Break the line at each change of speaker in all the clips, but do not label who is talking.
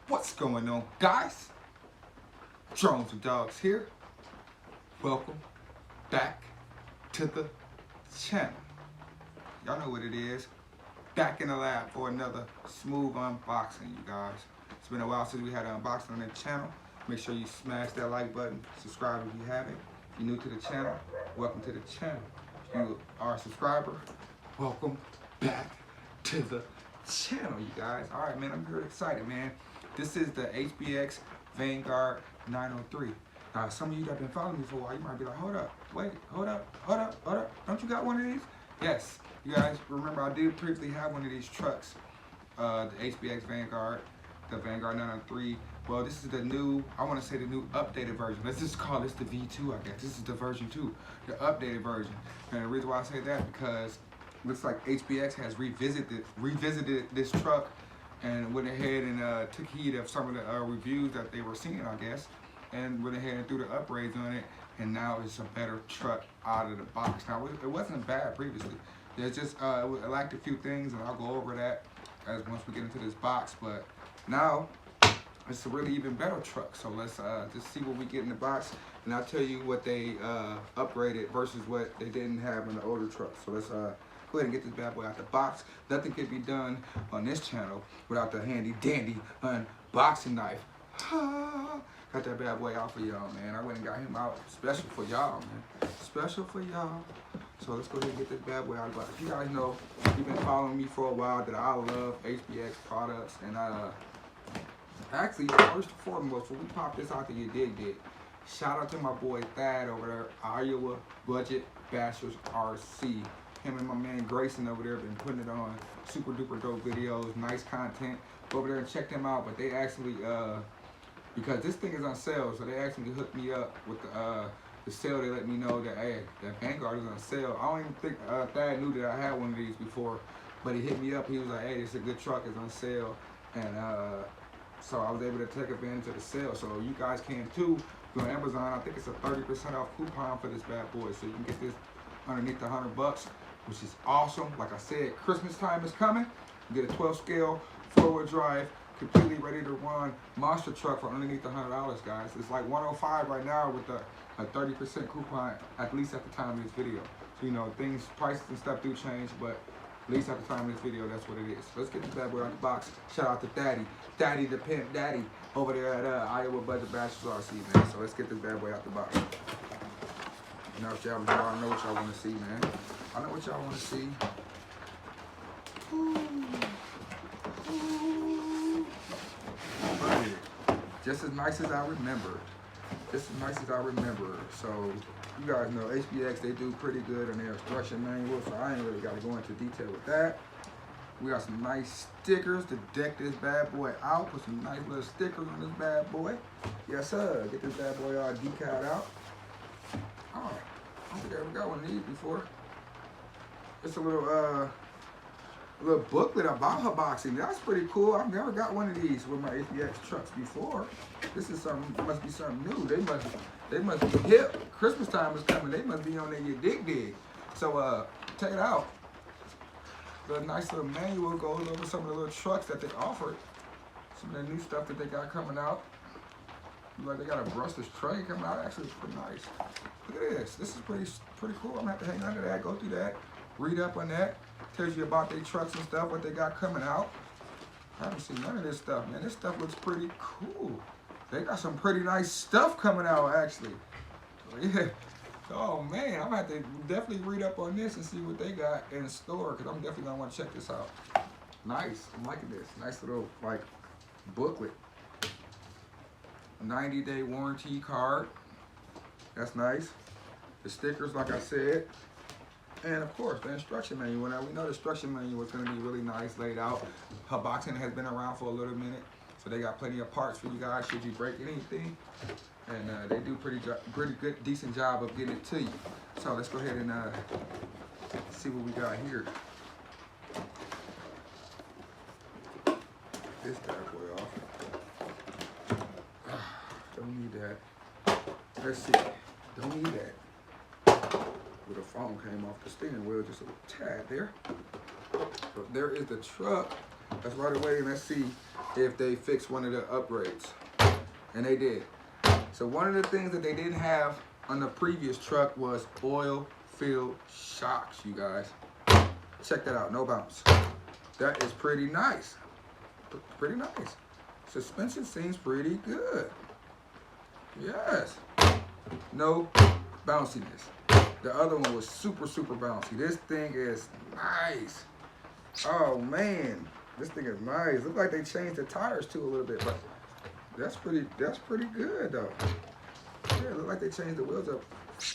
What's going on, guys? Drones and Dogs here. Welcome back to the channel. Y'all know what it is. Back in the lab for another smooth unboxing, you guys. It's been a while since we had an unboxing on the channel. Make sure you smash that like button, subscribe if you haven't. If you're new to the channel, welcome to the channel. If you are a subscriber, welcome back to the channel, you guys. All right, man, I'm very excited, man. This is the Haiboxing Vanguard 903. Now, some of you that have been following me for a while, you might be like, hold up, wait, hold up. Don't you got one of these? Yes. You guys remember I did previously have one of these trucks, the Haiboxing Vanguard, the Vanguard 903. Well, this is the new, I want to say the new updated version. Let's just call this the V2, I guess. This is the version 2, the updated version. And the reason why I say that, because it looks like Haiboxing has revisited this truck and went ahead and took heed of some of the reviews that they were seeing, I guess, and went ahead and threw the upgrades on it, and now it's a better truck out of the box. Now, it wasn't bad previously. There's just, it lacked a few things, and I'll go over that as once we get into this box, but now it's a really even better truck. So let's just see what we get in the box, and I'll tell you what they upgraded versus what they didn't have in the older truck. So let's go ahead and get this bad boy out the box. Nothing can be done on this channel without the handy dandy unboxing knife. Got that bad boy out for y'all, man. I went and got him out special for y'all, man. Special for y'all. So let's go ahead and get this bad boy out of the box. You guys know, you've been following me for a while, that I love Haiboxing products. And actually, first and foremost, when we pop this out to you dig, shout out to my boy Thad over there, Iowa Budget Bashers RC. Him and my man Grayson over there been putting it on super duper dope videos, nice content. Go over there and check them out. But they actually, because this thing is on sale, so they actually hooked me up with the sale. They let me know that, hey, that Vanguard is on sale. I don't even think Thad knew that I had one of these before, but he hit me up. He was like, hey, this is a good truck, it's on sale. And so I was able to take advantage of the sale. So you guys can too. Go on Amazon, I think it's a 30% off coupon for this bad boy. So you can get this underneath the $100. Which is awesome. Like I said, Christmas time is coming. You get a 12 scale, 4-wheel drive, completely ready to run monster truck for underneath the $100, guys. It's like 105 right now with a 30% coupon, at least at the time of this video. So, you know, things, prices and stuff do change, but at least at the time of this video, that's what it is. So let's get this bad boy out of the box. Shout out to Daddy the Pimp Daddy, over there at Iowa Budget Bashers RC, man. So let's get this bad boy out the box. Now, y'all know what y'all want to see, man. I know what y'all want to see. Just as nice as I remember. Just as nice as I remember. So, you guys know Haiboxing, they do pretty good in their instruction manual, so I ain't really got to go into detail with that. We got some nice stickers to deck this bad boy out. Put some nice little stickers on this bad boy. Yes, sir. Get this bad boy all decaled out. Oh, I don't think I ever got one of these before. It's a little booklet about Haiboxing. That's pretty cool. I've never got one of these with my Haiboxing trucks before. This is something, must be something new. They must be hip. Christmas time is coming. They must be on there your dig. So check it out. The nice little manual goes over some of the little trucks that they offered. Some of the new stuff that they got coming out. Like they got a brushless tray coming out. Actually, it's pretty nice. Look at this. This is pretty cool. I'm gonna have to hang on to that, go through that, read up on that. Tells you about their trucks and stuff, what they got coming out. I haven't seen none of this stuff, man. This stuff looks pretty cool. They got some pretty nice stuff coming out, actually. So, yeah. Oh man, I'm gonna have to definitely read up on this and see what they got in store, because I'm definitely gonna want to check this out. Nice. I'm liking this. Nice little like booklet. 90-day warranty card. That's nice. The stickers, like I said. And of course, the instruction manual. Now we know the instruction manual is going to be really nice laid out. Haiboxing has been around for a little minute, So they got plenty of parts for you guys should you break anything. And they do pretty good, decent job of getting it to you. So let's go ahead and see what we got here. This bad boy off. Don't need that. Let's see. Don't need that. Where the foam came off the steering wheel, just a little tad there. So there is the truck. Let's right away. Let's see if they fixed one of the upgrades. And they did. So one of the things that they didn't have on the previous truck was oil-filled shocks, you guys. Check that out, no bounce. That is pretty nice. Pretty nice. Suspension seems pretty good. Yes. No bounciness. The other one was super bouncy. This thing is nice. Oh man, this thing is nice. Looks like they changed the tires too a little bit, but that's pretty good though. Yeah, look like they changed the wheels up.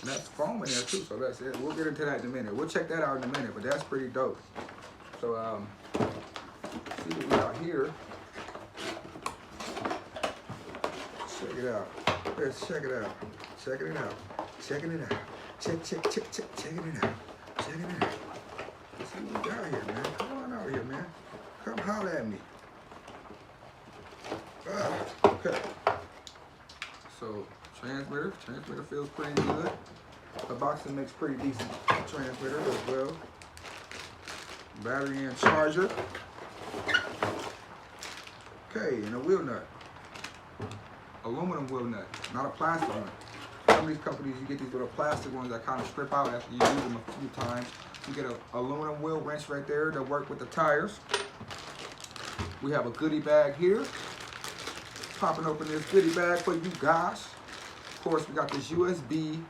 And that's foam in there too, so that's it. We'll get into that in a minute. We'll check that out in a minute, but that's pretty dope. So see what we got here. Check it out. Let's check it out. Checking it out. Checking it out. Checking it out. Checking it out. Let's see what we got here, man. Come on out here, man. Come holler at me. Okay. So transmitter feels pretty good. The boxing makes pretty decent transmitter as well. Battery and charger. Okay, and a wheel nut. Aluminum wheel nut, not a plastic one. Some of these companies, you get these little plastic ones that kind of strip out after you use them a few times. You get an aluminum wheel wrench right there to work with the tires. We have a goodie bag here. Popping open this goodie bag for you guys. Of course, we got this USB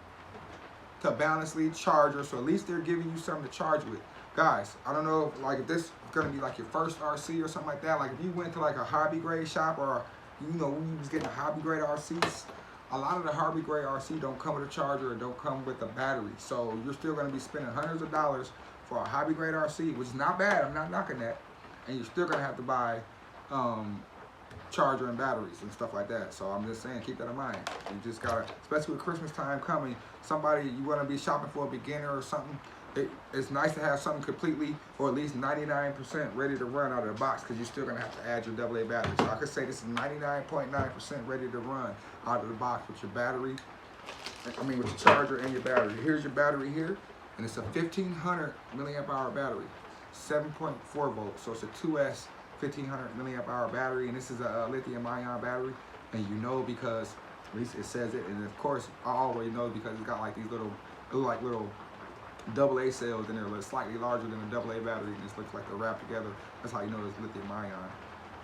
to balance lead charger, so at least they're giving you something to charge with. Guys, I don't know if this is gonna be like your first RC or something like that. Like if you went to like a hobby grade shop, or you know, when you was getting a hobby grade RCs, a lot of the hobby grade RC don't come with a charger or don't come with a battery. So you're still gonna be spending hundreds of dollars for a hobby grade RC, which is not bad, I'm not knocking that. And you're still gonna have to buy charger and batteries and stuff like that. So I'm just saying, keep that in mind. You just gotta, especially with Christmas time coming, somebody you wanna be shopping for a beginner or something, it's nice to have something completely, or at least 99% ready to run out of the box, because you're still gonna have to add your AA battery. So I could say this is 99.9% ready to run out of the box with your battery, with your charger and your battery. Here's your battery here, and it's a 1500 milliamp hour battery, 7.4 volts. So it's a 2S 1500 milliamp hour battery, and this is a lithium ion battery. And you know, because at least it says it, and of course I already know because it's got like these little AA cells in there, but slightly larger than a AA battery, and this looks like they're wrapped together. That's how you know it's lithium ion.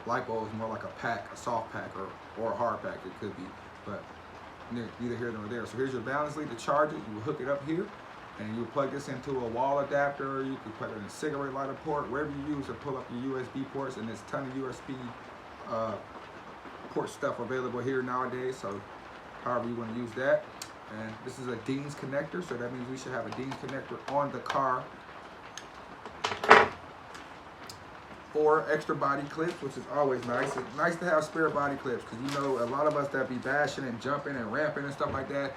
LiPo is more like a pack, a soft pack, or a hard pack, it could be, but neither here nor there. So here's your balance lead to charge it. You will hook it up here, and you plug this into a wall adapter. You can put it in a cigarette lighter port, wherever you use to pull up your USB ports, and there's a ton of USB port stuff available here nowadays, so however you want to use that. And this is a Dean's connector, so that means we should have a Dean's connector on the car. 4 extra body clips, which is always nice. It's nice to have spare body clips, because you know a lot of us that be bashing and jumping and ramping and stuff like that,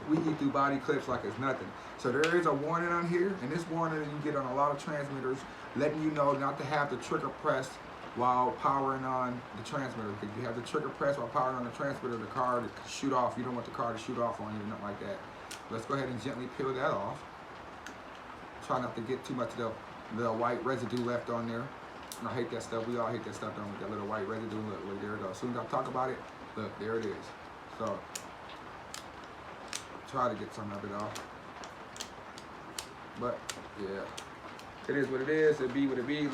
we eat through body clips like it's nothing. So there is a warning on here, and this warning you get on a lot of transmitters, letting you know not to have the trigger pressed while powering on the transmitter. If you have the trigger pressed while powering on the transmitter, the car to shoot off. You don't want the car to shoot off on you, nothing like that. Let's go ahead and gently peel that off. Try not to get too much of the white residue left on there. And I hate that stuff. We all hate that stuff, don't we? That little white residue. Look, there it goes. As soon as I talk about it, look, there it is. So try to get some of it off. But yeah, it is what it is. It be what it be.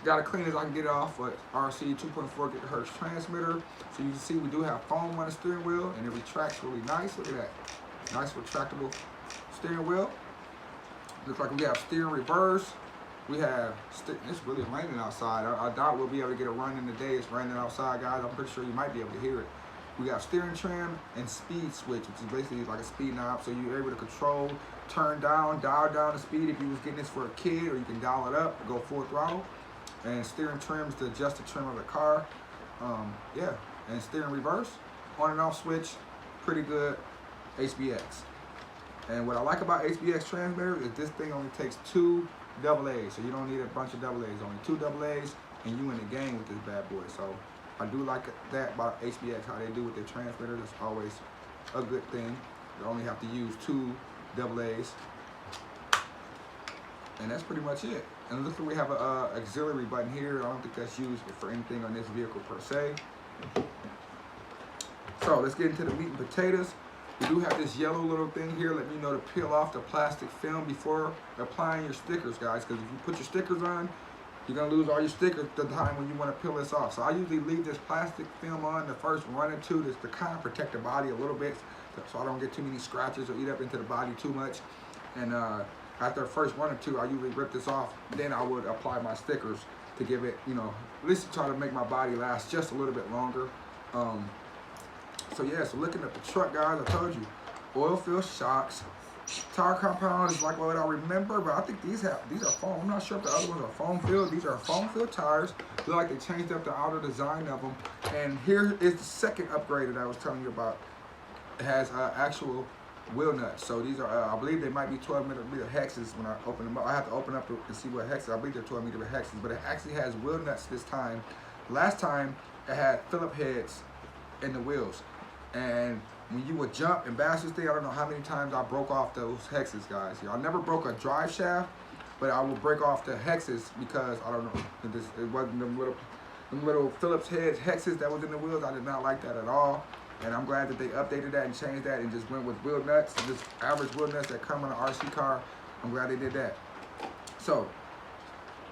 Gotta clean it as I can get it off. But RC 2.4 GHz transmitter. So you can see we do have foam on the steering wheel, and it retracts really nice. Look at that. Nice retractable steering wheel. Looks like we have steering reverse. We have, it's really raining outside. I doubt we'll be able to get a run in the day. It's raining outside, guys. I'm pretty sure you might be able to hear it. We got steering trim and speed switch, which is basically like a speed knob. So you're able to control, turn down, dial down the speed if you was getting this for a kid, or you can dial it up, go full throttle. And steering trim is to adjust the trim of the car. Yeah, and steering reverse, on and off switch, pretty good HBX. And what I like about HBX transmitters is this thing only takes 2 AA's, so you don't need a bunch of AA's, only 2 AA's, and you in the game with this bad boy. So I do like that about HBX, how they do with their transmitters. It's always a good thing. You only have to use 2 AA's, and that's pretty much it. And look, we have a auxiliary button here. I don't think that's used for anything on this vehicle per se. So let's get into the meat and potatoes. We do have this yellow little thing here letting you know to peel off the plastic film before applying your stickers, guys, because if you put your stickers on, you're going to lose all your stickers the time when you want to peel this off. So I usually leave this plastic film on the first run or two just to kind of protect the body a little bit so I don't get too many scratches or eat up into the body too much. And after the first 1 or 2, I usually rip this off. Then I would apply my stickers to give it, you know, at least try to make my body last just a little bit longer. So yeah, so looking at the truck, guys, I told you, oil-filled shocks, tire compound is like what I remember, but I think these are foam. I'm not sure if the other ones are foam-filled. These are foam-filled tires. Look like they changed up the outer design of them. And here is the second upgrade that I was telling you about. It has actual wheel nuts. So these are, I believe they might be 12mm hexes when I open them up. I have to open up and see what hexes. I believe they're 12mm hexes, but it actually has wheel nuts this time. Last time it had Phillip heads in the wheels. And when you would jump and bash this thing, I don't know how many times I broke off those hexes, guys. I never broke a drive shaft, but I would break off the hexes because, I don't know, it wasn't them little Phillips head hexes that was in the wheels. I did not like that at all. And I'm glad that they updated that and changed that and just went with wheel nuts, just average wheel nuts that come on an RC car. I'm glad they did that. So,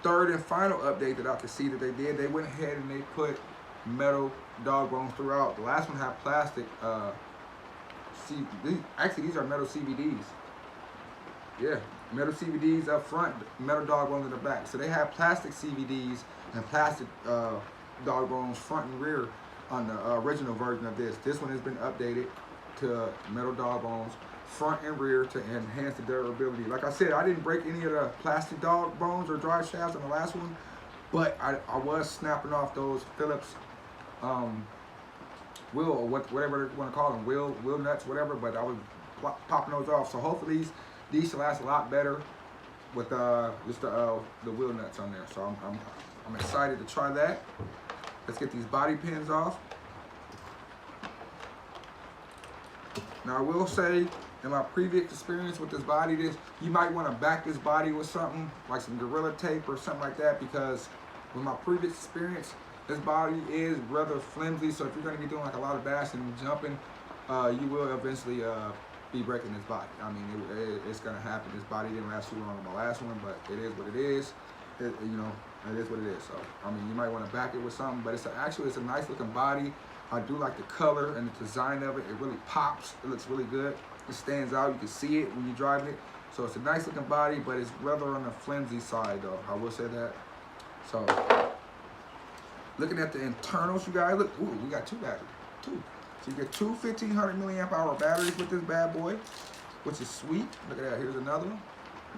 third and final update that I could see that they did, they went ahead and they put metal dog bones throughout. The last one had plastic. These are metal CVDs. Yeah, metal CVDs up front, metal dog bones in the back. So they have plastic CVDs and plastic dog bones front and rear on the original version of this. This one has been updated to metal dog bones front and rear to enhance the durability. Like I said, I didn't break any of the plastic dog bones or drive shafts on the last one, but I was snapping off those Phillips wheel, or whatever you want to call them, wheel nuts, whatever, but I was popping those off. So hopefully these should last a lot better with just the wheel nuts on there. So I'm excited to try that. Let's get these body pins off. Now I will say, in my previous experience with this body, you might want to back this body with something like some Gorilla Tape or something like that, because with my previous experience, this body is rather flimsy. So if you're going to be doing like a lot of bashing and jumping, you will eventually be breaking this body. I mean, it's going to happen. This body didn't last too long on my last one, but it is what it is. You know, it is what it is. So I mean, you might want to back it with something, but it's a nice looking body. I do like the color and the design of it. It really pops. It looks really good. It stands out. You can see it when you're driving it. So it's a nice looking body, but it's rather on the flimsy side, though. I will say that. So looking at the internals, you guys, look. Ooh, we got 2 batteries. 2. So you get 2 1500 milliamp hour batteries with this bad boy, which is sweet. Look at that. Here's another one.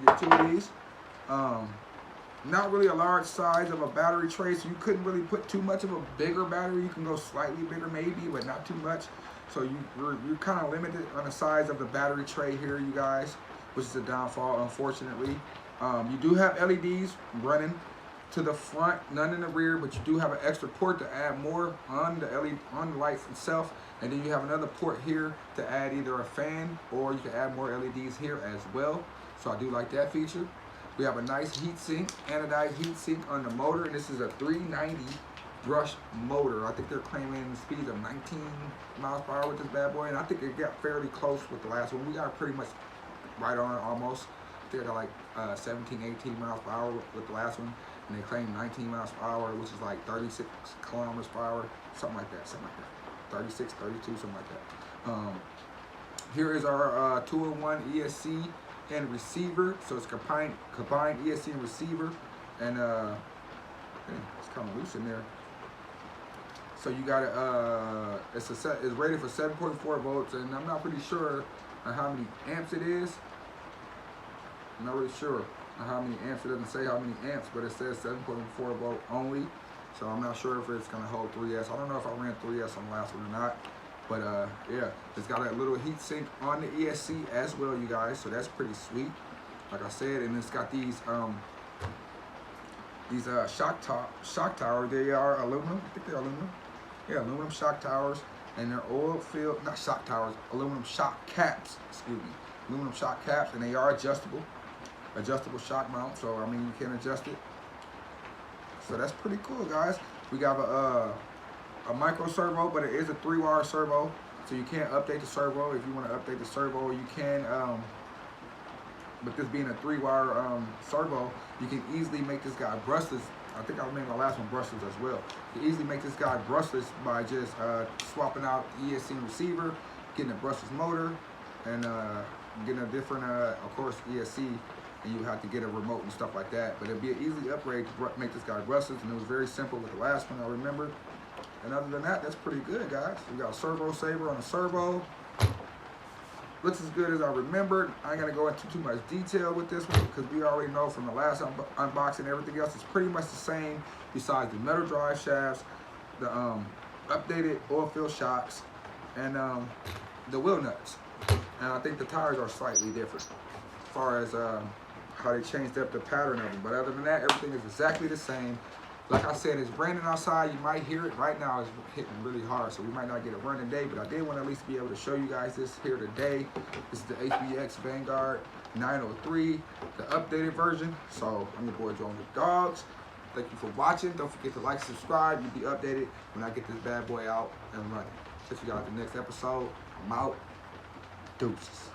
You get 2 of these. Not really a large size of a battery tray, so you couldn't really put too much of a bigger battery. You can go slightly bigger maybe, but not too much. So you're kind of limited on the size of the battery tray here, you guys, which is a downfall, unfortunately. You do have LEDs running to the front, none in the rear, but you do have an extra port to add more on the LED, on the lights itself. And then you have another port here to add either a fan, or you can add more LEDs here as well. So I do like that feature. We have a nice heat sink, anodized heat sink on the motor, and this is a 390 brush motor. I think they're claiming speeds of 19 miles per hour with this bad boy, and I think it got fairly close with the last one. We got pretty much right on almost. I think I got like 17, 18 miles per hour with the last one, and they claim 19 miles per hour, which is like 36 kilometers per hour, something like that, 36, 32, something like that. Here is our 2-in-1 ESC and receiver. So it's combined ESC and receiver, and it's kind of loose in there. So you got it's rated for 7.4 volts, and I'm not pretty sure on how many amps it is. I'm not really sure on how many amps. It doesn't say how many amps, but it says 7.4 volt only. So I'm not sure if it's gonna hold 3S. I don't know if I ran 3S on the last one or not. But yeah, it's got a little heat sink on the ESC as well, you guys. So that's pretty sweet, like I said. And it's got these shock towers. They are aluminum. I think they're aluminum. Yeah, aluminum shock towers, and they're oil filled. Not shock towers. Aluminum shock caps. Excuse me. Aluminum shock caps, and they are adjustable. Adjustable shock mount. So I mean, you can adjust it. So that's pretty cool, guys. We got a micro servo, but it is a 3-wire servo, so you can't update the servo. If you want to update the servo, you can. But this being a 3-wire servo, you can easily make this guy brushless. I think I made my last one brushless as well. You can easily make this guy brushless by just swapping out the ESC receiver, getting a brushless motor, and getting a different, of course, ESC. And you have to get a remote and stuff like that. But it'd be an easy upgrade to make this guy brushless, and it was very simple with the last one, I remember. And other than that, that's pretty good, guys. We got a servo saver on a servo. Looks as good as I remembered. I ain't gonna go into too much detail with this one because we already know from the last unboxing, everything else is pretty much the same besides the metal drive shafts, the updated oil-filled shocks, and the wheel nuts. And I think the tires are slightly different as far as how they changed up the pattern of them. But other than that, everything is exactly the same. Like I said, it's raining outside. You might hear it. Right now, it's hitting really hard, so we might not get a run today, but I did want to at least be able to show you guys this here today. This is the Haiboxing Vanguard 903, the updated version. So I'm your boy, Joe the Dogs. Thank you for watching. Don't forget to like, subscribe. You'll be updated when I get this bad boy out and running. Catch you guys in the next episode. I'm out. Deuces.